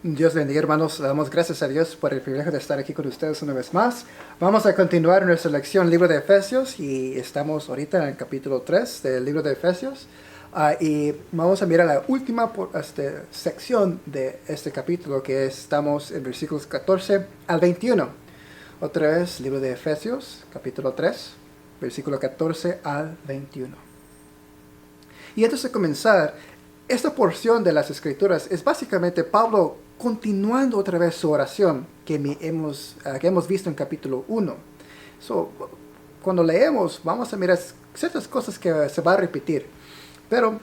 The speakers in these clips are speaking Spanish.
Dios bendiga, hermanos. Le damos gracias a Dios por el privilegio de estar aquí con ustedes una vez más. Vamos a continuar nuestra lección libro de Efesios y estamos ahorita en el capítulo 3 del libro de Efesios. Y vamos a mirar la última sección de este capítulo, que estamos en versículos 14 al 21. Otra vez, libro de Efesios, capítulo 3, versículo 14 al 21. Y antes de comenzar, esta porción de las Escrituras es básicamente Pablo continuando otra vez su oración que hemos visto en capítulo 1. Cuando leemos, vamos a mirar ciertas cosas que se va a repetir. Pero,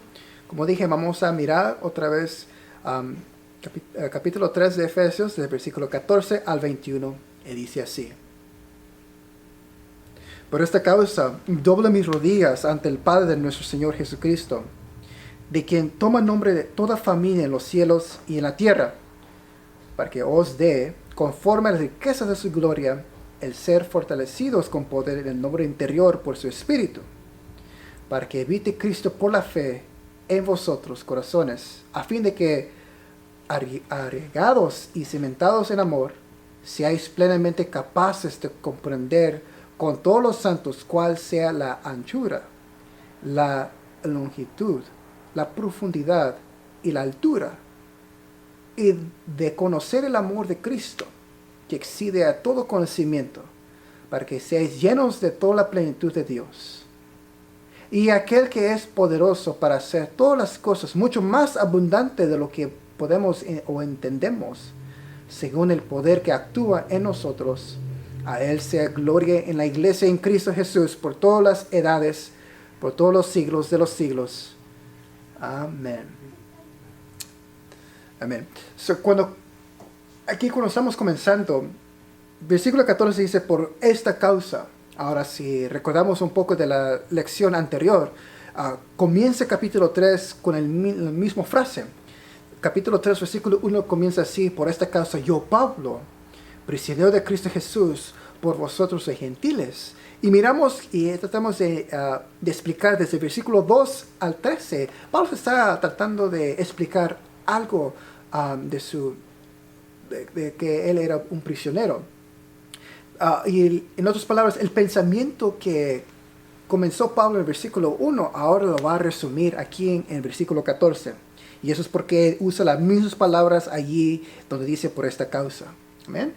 como dije, vamos a mirar otra vez capítulo 3 de Efesios, del versículo 14 al 21, y dice así. Por esta causa, doblo mis rodillas ante el Padre de nuestro Señor Jesucristo, de quien toma nombre de toda familia en los cielos y en la tierra, para que os dé, conforme a las riquezas de su gloria, el ser fortalecidos con poder en el nombre interior por su Espíritu, para que habite Cristo por la fe en vosotros corazones, a fin de que, arraigados y cimentados en amor, seáis plenamente capaces de comprender con todos los santos cuál sea la anchura, la longitud, la profundidad y la altura, y de conocer el amor de Cristo, que excede a todo conocimiento, para que seáis llenos de toda la plenitud de Dios. Y aquel que es poderoso para hacer todas las cosas mucho más abundante de lo que podemos o entendemos, según el poder que actúa en nosotros, a Él sea gloria en la iglesia en Cristo Jesús por todas las edades, por todos los siglos de los siglos. Amén. Amén. Cuando estamos comenzando, versículo 14 dice, por esta causa. Ahora, si recordamos un poco de la lección anterior, comienza capítulo 3 con la misma frase. Capítulo 3, versículo 1 comienza así: por esta causa yo, Pablo, prisionero de Cristo Jesús, por vosotros los gentiles. Y miramos y tratamos de explicar desde el versículo 2 al 13. Pablo está tratando de explicar algo de que él era un prisionero. Y en otras palabras, el pensamiento que comenzó Pablo en el versículo 1, ahora lo va a resumir aquí en el versículo 14. Y eso es porque usa las mismas palabras allí donde dice por esta causa. Amén.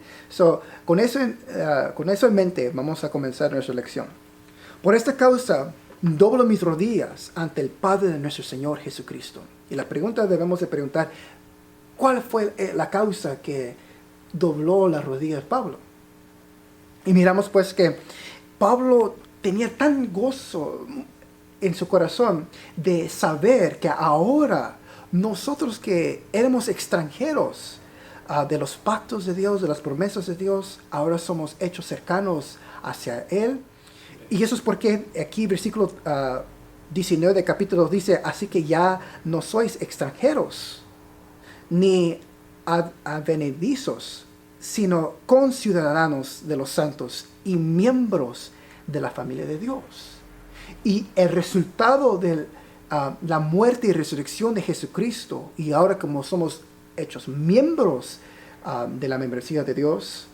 Con eso en mente, vamos a comenzar nuestra lección. Por esta causa, doblo mis rodillas ante el Padre de nuestro Señor Jesucristo. Y la pregunta debemos de preguntar, ¿cuál fue la causa que dobló las rodillas de Pablo? Y miramos pues que Pablo tenía tan gozo en su corazón de saber que ahora nosotros que éramos extranjeros de los pactos de Dios, de las promesas de Dios, ahora somos hechos cercanos hacia Él. Y eso es porque aquí versículo 19 de capítulo dice, así que ya no sois extranjeros, ni advenedizos, sino conciudadanos de los santos y miembros de la familia de Dios. Y el resultado de la muerte y resurrección de Jesucristo, y ahora como somos hechos miembros de la membresía de Dios,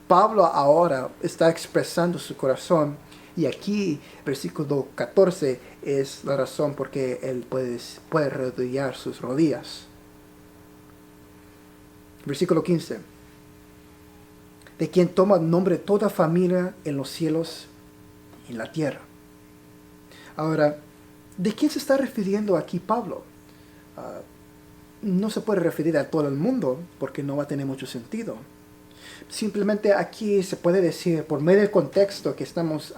Pablo ahora está expresando su corazón, y aquí versículo 14 es la razón por que él puede arrodillar sus rodillas. Versículo 15. De quien toma nombre toda familia en los cielos y en la tierra. Ahora, ¿de quién se está refiriendo aquí Pablo? No se puede referir a todo el mundo porque no va a tener mucho sentido. Simplemente aquí se puede decir, por medio del contexto que estamos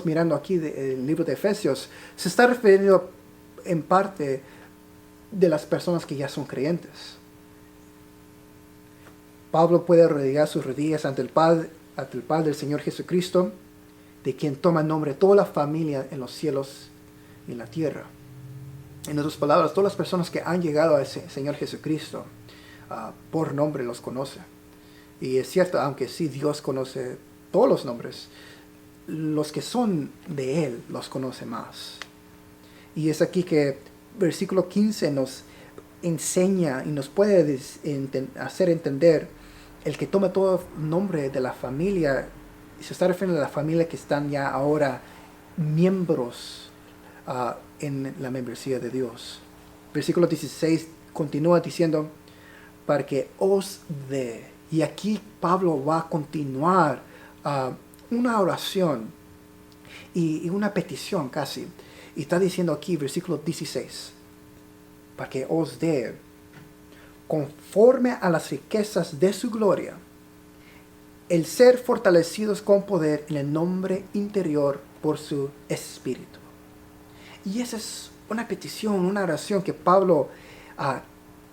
mirando aquí del libro de Efesios, se está refiriendo en parte de las personas que ya son creyentes. Pablo puede arrodillar sus rodillas ante el Padre del Señor Jesucristo, de quien toma nombre toda la familia en los cielos y en la tierra. En otras palabras, todas las personas que han llegado a ese Señor Jesucristo, por nombre los conoce. Y es cierto, aunque sí Dios conoce todos los nombres, los que son de Él los conoce más. Y es aquí que versículo 15 nos enseña y nos puede hacer entender el que toma todo nombre de la familia, se está refiriendo a la familia que están ya ahora miembros en la membresía de Dios. Versículo 16 continúa diciendo, para que os dé. Y aquí Pablo va a continuar una oración y una petición casi. Y está diciendo aquí, versículo 16, para que os dé, conforme a las riquezas de su gloria, el ser fortalecidos con poder en el nombre interior por su Espíritu. Y esa es una petición, una oración que Pablo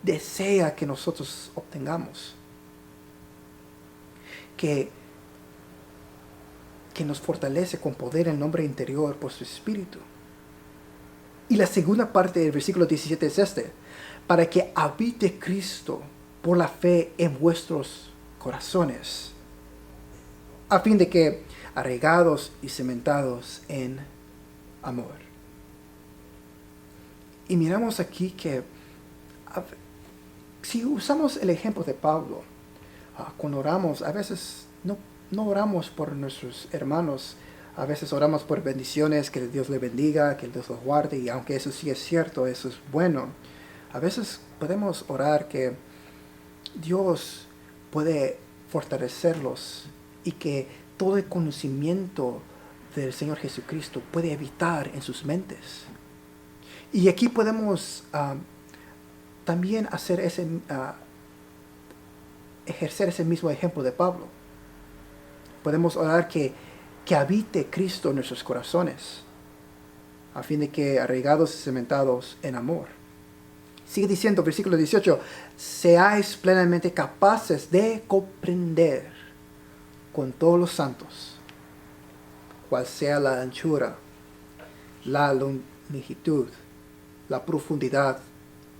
desea que nosotros obtengamos. Que nos fortalece con poder en el nombre interior por su Espíritu. Y la segunda parte del versículo 17 es para que habite Cristo por la fe en vuestros corazones, a fin de que, arraigados y cementados en amor. Y miramos aquí que si usamos el ejemplo de Pablo, cuando oramos, a veces no oramos por nuestros hermanos, a veces oramos por bendiciones, que Dios le bendiga, que Dios los guarde, y aunque eso sí es cierto, eso es bueno, a veces podemos orar que Dios puede fortalecerlos y que todo el conocimiento del Señor Jesucristo puede habitar en sus mentes. Y aquí podemos también hacer ejercer ese mismo ejemplo de Pablo. Podemos orar que habite Cristo en nuestros corazones, a fin de que, arraigados y cementados en amor. Sigue diciendo, versículo 18, seáis plenamente capaces de comprender con todos los santos cuál sea la anchura, la longitud, la profundidad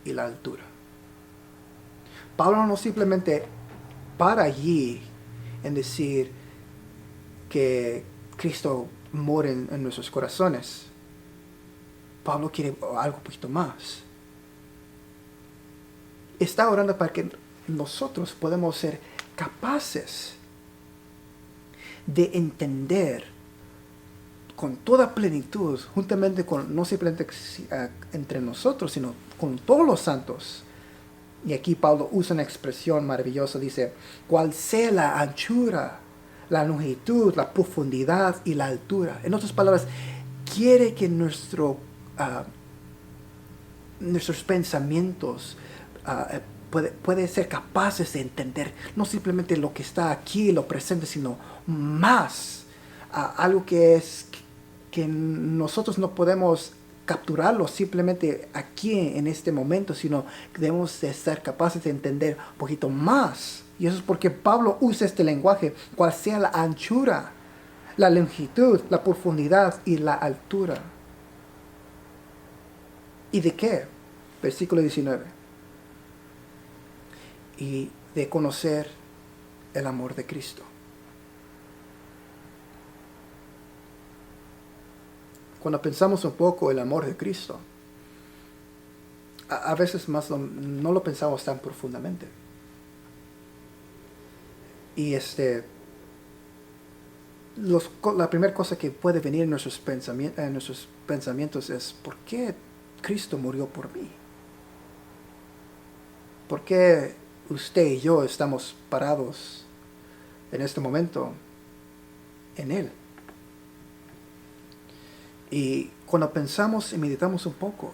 y la altura. Pablo no simplemente para allí en decir que Cristo mora en nuestros corazones. Pablo quiere algo un poquito más. Está orando para que nosotros podamos ser capaces de entender con toda plenitud, juntamente con, no simplemente entre nosotros, sino con todos los santos. Y aquí Pablo usa una expresión maravillosa, dice, cuál sea la anchura, la longitud, la profundidad y la altura. En otras palabras, quiere que nuestros pensamientos puede ser capaces de entender no simplemente lo que está aquí, lo presente, sino más, algo que nosotros no podemos capturarlo simplemente aquí en este momento, sino que debemos de ser capaces de entender un poquito más. Y eso es porque Pablo usa este lenguaje, cual sea la anchura, la longitud, la profundidad y la altura. ¿Y de qué? Versículo 19. Y de conocer el amor de Cristo. Cuando pensamos un poco el amor de Cristo, a veces más no lo pensamos tan profundamente. Y la primera cosa que puede venir en nuestros pensamientos es, ¿por qué Cristo murió por mí? ¿Por qué usted y yo estamos parados en este momento en Él? Y cuando pensamos y meditamos un poco,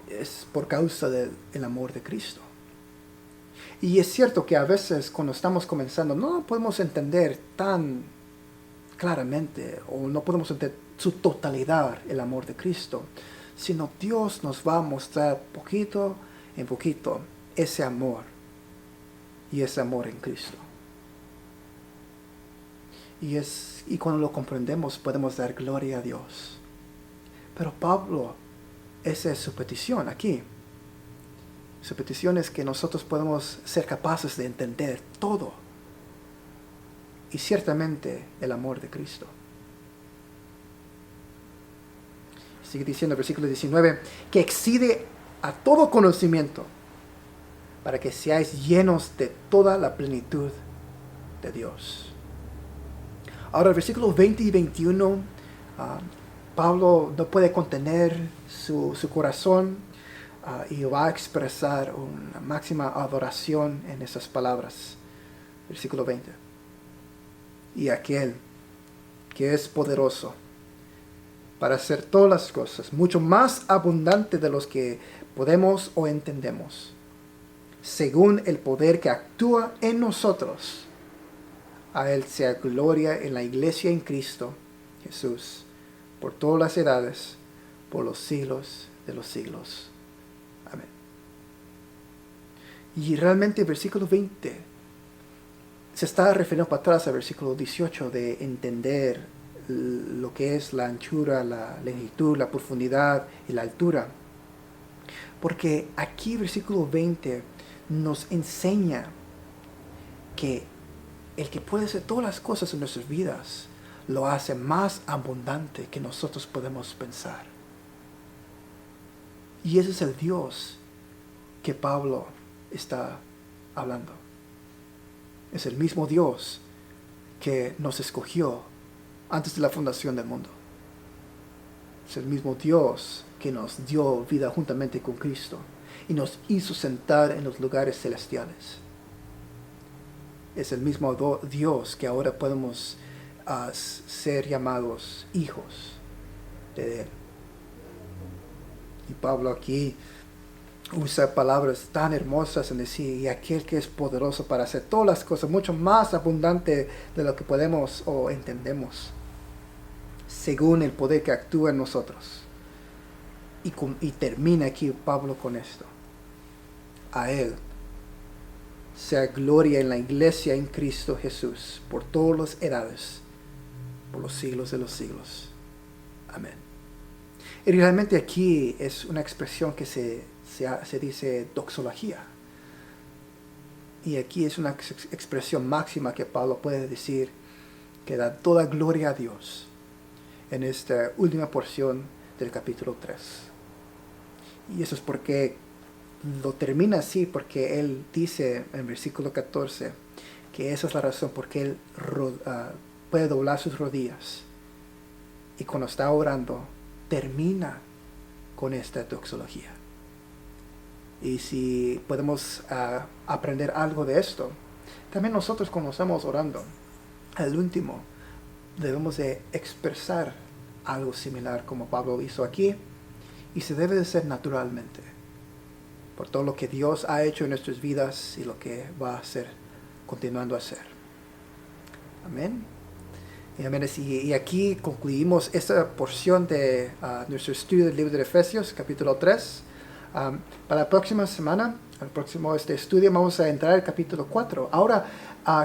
es por causa del amor de Cristo. Y es cierto que a veces cuando estamos comenzando no podemos entender tan claramente o no podemos entender su totalidad el amor de Cristo, sino Dios nos va a mostrar poquito en poquito ese amor y ese amor en Cristo. Y cuando lo comprendemos podemos dar gloria a Dios. Pero Pablo, esa es su petición aquí. Su petición es que nosotros podemos ser capaces de entender todo. Y ciertamente el amor de Cristo. Sigue diciendo el versículo 19, que excede a todo conocimiento, para que seáis llenos de toda la plenitud de Dios. Ahora, versículos 20 y 21, Pablo no puede contener su corazón y va a expresar una máxima adoración en esas palabras. Versículo 20. Y aquel que es poderoso para hacer todas las cosas, mucho más abundante de los que podemos o entendemos, según el poder que actúa en nosotros. A Él sea gloria en la iglesia en Cristo Jesús, por todas las edades, por los siglos de los siglos. Amén. Y realmente el versículo 20 se está refiriendo para atrás al versículo 18 de entender lo que es la anchura, la longitud, la profundidad y la altura. Porque aquí versículo 20 nos enseña que el que puede hacer todas las cosas en nuestras vidas lo hace más abundante que nosotros podemos pensar. Y ese es el Dios que Pablo está hablando. Es el mismo Dios que nos escogió antes de la fundación del mundo. Es el mismo Dios que nos dio vida juntamente con Cristo y nos hizo sentar en los lugares celestiales. Es el mismo Dios que ahora podemos ser llamados hijos de Él. Y Pablo aquí usa palabras tan hermosas en decir, y aquel que es poderoso para hacer todas las cosas, mucho más abundante de lo que podemos o entendemos, según el poder que actúa en nosotros. Y termina aquí Pablo con esto. A Él sea gloria en la iglesia en Cristo Jesús, por todas las edades, por los siglos de los siglos. Amén. Y realmente aquí es una expresión que se dice doxología. Y aquí es una expresión máxima que Pablo puede decir que da toda gloria a Dios en esta última porción del capítulo 3. Y eso es porque lo termina así, porque él dice en versículo 14 que esa es la razón por qué él puede doblar sus rodillas. Y cuando está orando, termina con esta doxología. Y si podemos aprender algo de esto, también nosotros cuando estamos orando, al último, debemos de expresar algo similar como Pablo hizo aquí, y se debe de hacer naturalmente, por todo lo que Dios ha hecho en nuestras vidas y lo que va a hacer, continuando a hacer. Amén. Y, amén. Y aquí concluimos esta porción de nuestro estudio del libro de Efesios, capítulo 3. Para la próxima semana, al próximo estudio, vamos a entrar al capítulo 4. Ahora,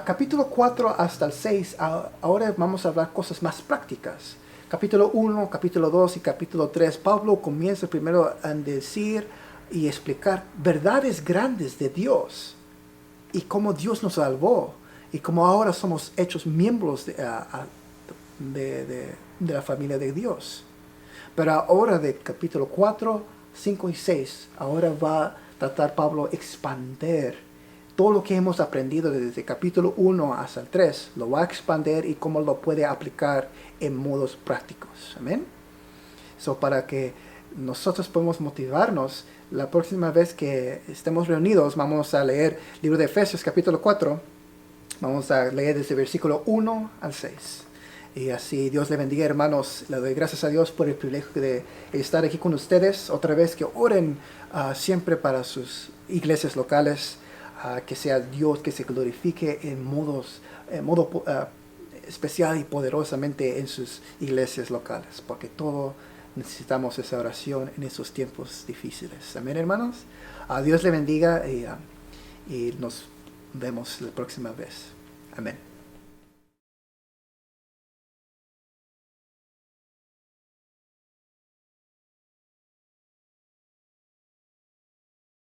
capítulo 4 hasta el 6, ahora vamos a hablar cosas más prácticas. Capítulo 1, capítulo 2 y capítulo 3, Pablo comienza primero a decir y explicar verdades grandes de Dios y cómo Dios nos salvó y cómo ahora somos hechos miembros de la familia de Dios. Pero ahora de capítulo 4, 5 y 6, ahora va a tratar Pablo expander todo lo que hemos aprendido desde capítulo 1 hasta el 3, lo va a expander y cómo lo puede aplicar en modos prácticos. Amén. Para que nosotros podamos motivarnos, la próxima vez que estemos reunidos, vamos a leer el libro de Efesios capítulo 4, vamos a leer desde el versículo 1 al 6. Y así Dios le bendiga, hermanos. Le doy gracias a Dios por el privilegio de estar aquí con ustedes. Otra vez que oren siempre para sus iglesias locales. Que sea Dios que se glorifique en modo especial y poderosamente en sus iglesias locales. Porque todos necesitamos esa oración en esos tiempos difíciles. Amén, hermanos. Dios le bendiga y nos vemos la próxima vez. Amén.